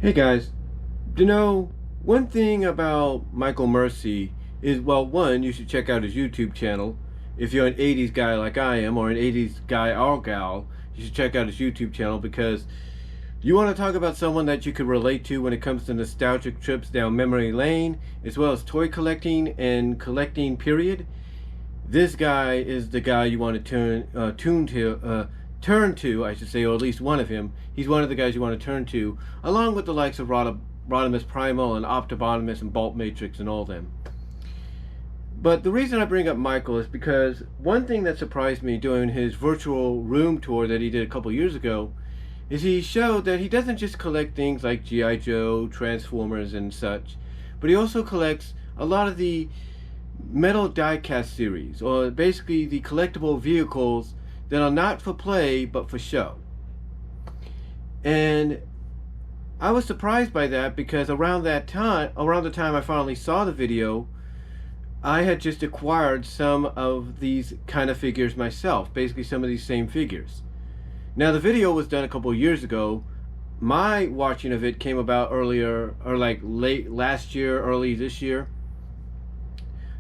Hey guys, one thing about Michael Mercy is, well, one, you should check out his YouTube channel. If you're an 80s guy like I am, or an 80s guy or gal, you should check out his YouTube channel because you want to talk about someone that you could relate to when it comes to nostalgic trips down memory lane, as well as toy collecting and collecting, period. This guy is the guy you want to turn to, I should say, or at least one of him. He's one of the guys you want to turn to, along with the likes of Rodimus Primal and Optibotimus and Bolt Matrix and all them. But the reason I bring up Michael is because one thing that surprised me during his virtual room tour that he did a couple years ago is he showed that he doesn't just collect things like G.I. Joe, Transformers, and such, but he also collects a lot of the metal diecast series, or basically the collectible vehicles that are not for play but for show. And I was surprised by that because around the time I finally saw the video, I had just acquired some of these kind of figures myself, basically some of these same figures. Now the video was done a couple years ago. My watching of it came about earlier, or like late last year, early this year.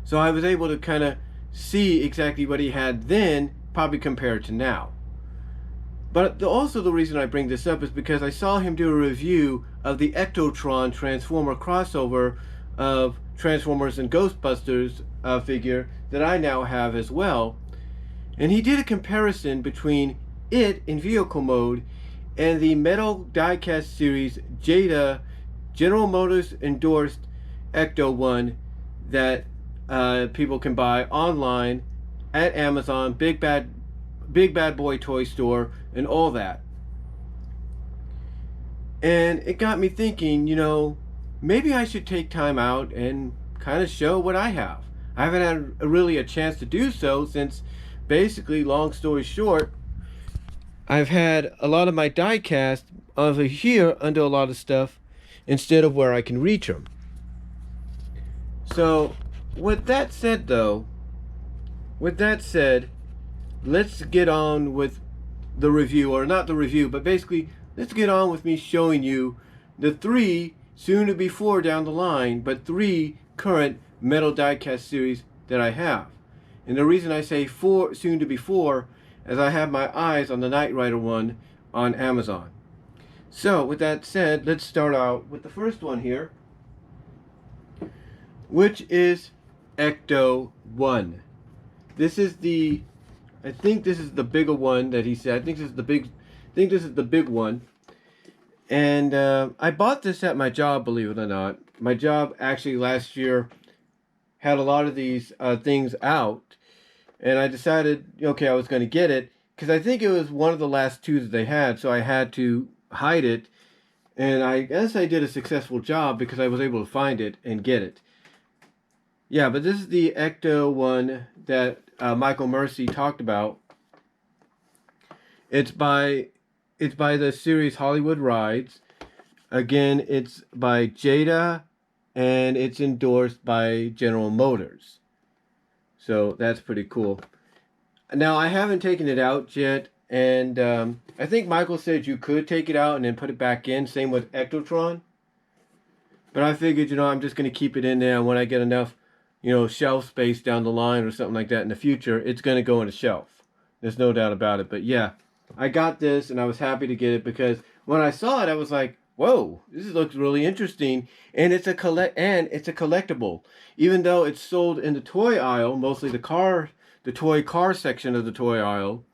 So I was able to kind of see exactly what he had then, probably compared to now. But also the reason I bring this up is because I saw him do a review of the Ectotron Transformer crossover of Transformers and Ghostbusters figure that I now have as well. And he did a comparison between it in vehicle mode and the metal diecast series Jada General Motors endorsed Ecto One that people can buy online at Amazon, Big Bad Boy Toy Store, and all that. And it got me thinking, maybe I should take time out and kind of show what I have. I haven't had really a chance to do so since, basically, long story short, I've had a lot of my die cast over here under a lot of stuff instead of where I can reach them. So, with that said, let's get on with the review, or not the review, but basically, let's get on with me showing you the three, soon to be four down the line, but three current metal diecast series that I have. And the reason I say four, soon to be four, is I have my eyes on the Knight Rider one on Amazon. So, with that said, let's start out with the first one here, which is Ecto One. I think this is the bigger one that he said. I think this is the big one. And I bought this at my job, believe it or not. My job actually last year had a lot of these things out, and I decided, okay, I was going to get it because I think it was one of the last two that they had, so I had to hide it. And I guess I did a successful job because I was able to find it and get it. Yeah, but this is the Ecto One that Michael Mercy talked about. It's by the series Hollywood Rides. Again, it's by Jada, and it's endorsed by General Motors. So that's pretty cool. Now, I haven't taken it out yet, and I think Michael said you could take it out and then put it back in. Same with Ectotron. But I figured, I'm just going to keep it in there, and when I get enough shelf space down the line or something like that in the future, it's going to go in a shelf. There's no doubt about it. But yeah, I got this and I was happy to get it because when I saw it, I was like, whoa, this looks really interesting. And it's a collectible. Even though it's sold in the toy aisle, mostly the toy car section of the toy aisle,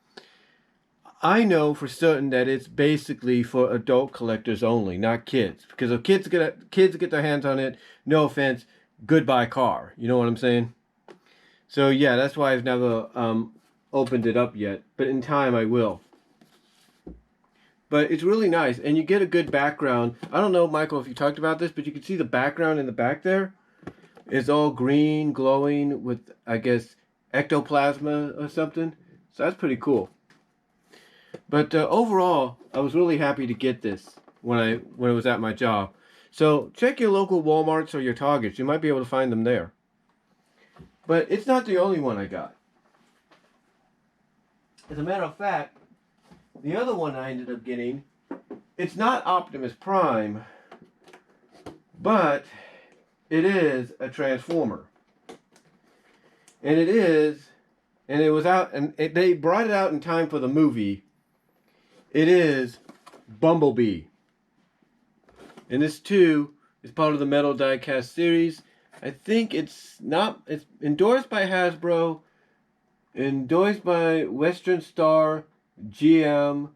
I know for certain that it's basically for adult collectors only, not kids. Because if kids get their hands on it, no offense, goodbye car. You know what I'm saying? So yeah, that's why I've never opened it up yet. But in time I will. But it's really nice. And you get a good background. I don't know, Michael, if you talked about this, but you can see the background in the back there. It's all green, glowing with, I guess, ectoplasma or something. So that's pretty cool. But overall, I was really happy to get this when it was at my job. So check your local Walmarts or your Targets. You might be able to find them there. But it's not the only one I got. As a matter of fact, the other one I ended up getting, it's not Optimus Prime, But it is a Transformer. And it is, and it was out, and they brought it out in time for the movie. It is Bumblebee. And this too is part of the Metal Diecast series. I think it's endorsed by Hasbro, endorsed by Western Star, GM,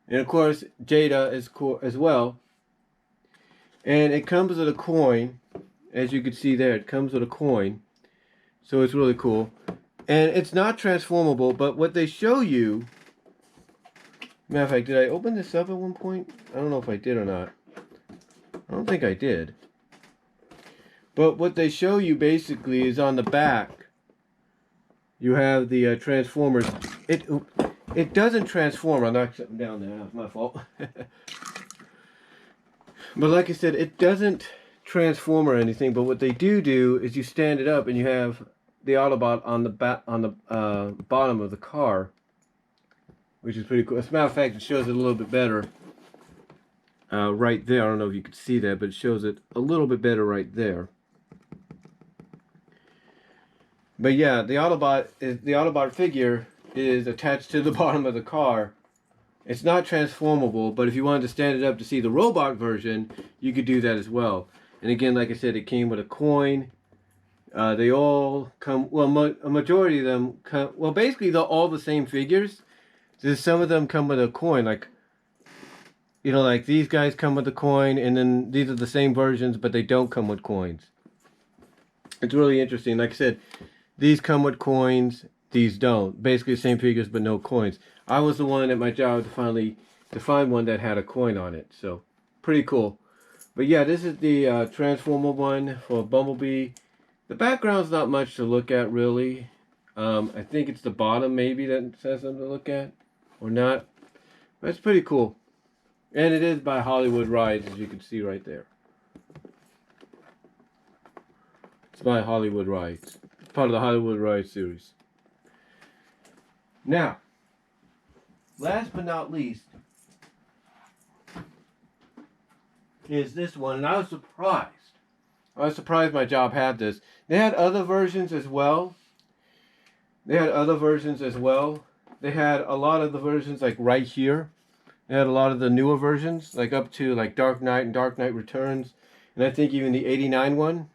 and of course Jada is as well. And it comes with a coin, as you can see there. It comes with a coin, so it's really cool. And it's not transformable, but what they show you. Matter of fact, did I open this up at one point? I don't know if I did or not. I don't think I did. But what they show you basically is on the back. You have the Transformers. It doesn't transform. I knocked something down there. That's my fault. But like I said, it doesn't transform or anything. But what they do is you stand it up and you have the Autobot on the bottom of the car, which is pretty cool. As a matter of fact, it shows it a little bit better right there. I don't know if you can see that, but it shows it a little bit better right there. But yeah, the Autobot figure is attached to the bottom of the car. It's not transformable, but if you wanted to stand it up to see the robot version, you could do that as well. And again, like I said, it came with a coin. They all come, well, a majority of them come, well, basically they're all the same figures. Just some of them come with a coin, like, you know, like these guys come with a coin, and then these are the same versions, but they don't come with coins. It's really interesting. Like I said, these come with coins, these don't. Basically the same figures, but no coins. I was the one at my job to find one that had a coin on it. So, pretty cool. But yeah, this is the Transformer one for Bumblebee. The background's not much to look at, really. I think it's the bottom, maybe, that says something to look at. Or not. But it's pretty cool. And it is by Hollywood Rides, as you can see right there. It's by Hollywood Rides. It's part of the Hollywood Rides series. Now, last but not least, is this one. And I was surprised. I was surprised my job had this. They had other versions as well. They had a lot of the versions like right here. They had a lot of the newer versions, like up to like Dark Knight and Dark Knight Returns. And I think even the 89 one.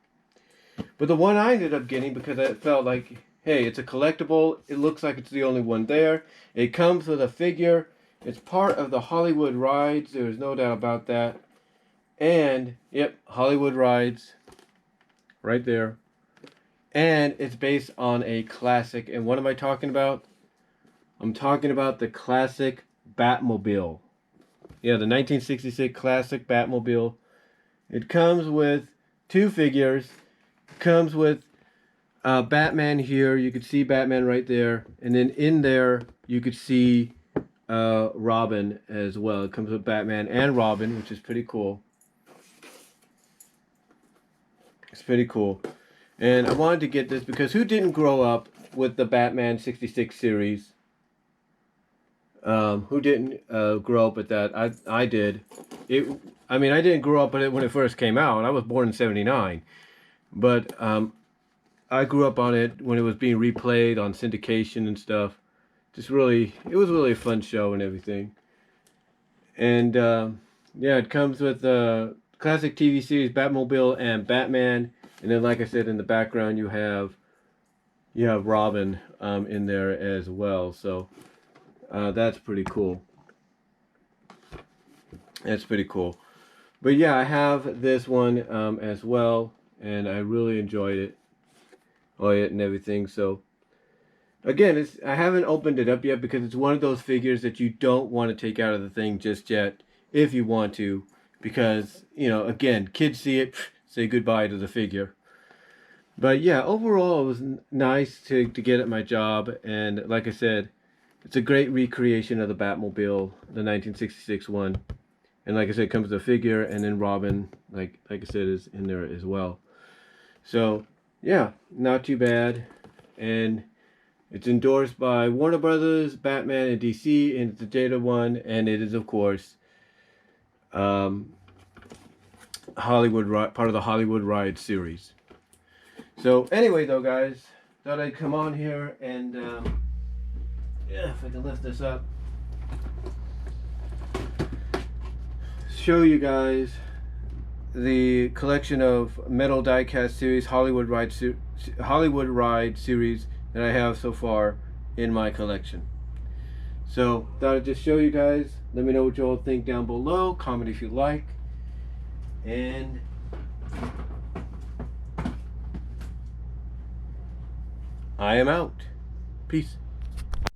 But the one I ended up getting, because I felt like, hey, it's a collectible. It looks like it's the only one there. It comes with a figure. It's part of the Hollywood Rides. There's no doubt about that. And, yep, Hollywood Rides. Right there. And it's based on a classic. And what am I talking about? I'm talking about the classic Batmobile. Yeah, the 1966 classic Batmobile. It comes with two figures. It comes with Batman here. You could see Batman right there. And then in there, you could see Robin as well. It comes with Batman and Robin, which is pretty cool. It's pretty cool. And I wanted to get this because who didn't grow up with the Batman 66 series? Who didn't grow up with that? I did. I mean, I didn't grow up with it when it first came out. I was born in '79. But I grew up on it when it was being replayed on syndication and stuff. It was really a fun show and everything. And yeah, it comes with classic TV series Batmobile and Batman, and then like I said, in the background you have Robin in there as well. So that's pretty cool. That's pretty cool. But yeah, I have this one as well, and I really enjoyed it. And everything. So again, I haven't opened it up yet because it's one of those figures that you don't want to take out of the thing just yet, if you want to, because, you know, again, kids see it, say goodbye to the figure. But yeah, overall it was nice to get at my job, and like I said, it's a great recreation of the Batmobile, the 1966 one. And like I said, it comes with a figure, and then Robin, like I said, is in there as well. So yeah, not too bad. And it's endorsed by Warner Brothers, Batman, and DC, and it's a Jada one, and it is, of course, part of the Hollywood Ride series. So anyway, though, guys, thought I'd come on here and yeah, if I can lift this up, show you guys the collection of metal diecast series Hollywood Ride series that I have so far in my collection. So thought I'd just show you guys. Let me know what you all think down below. Comment if you like. And I am out. Peace.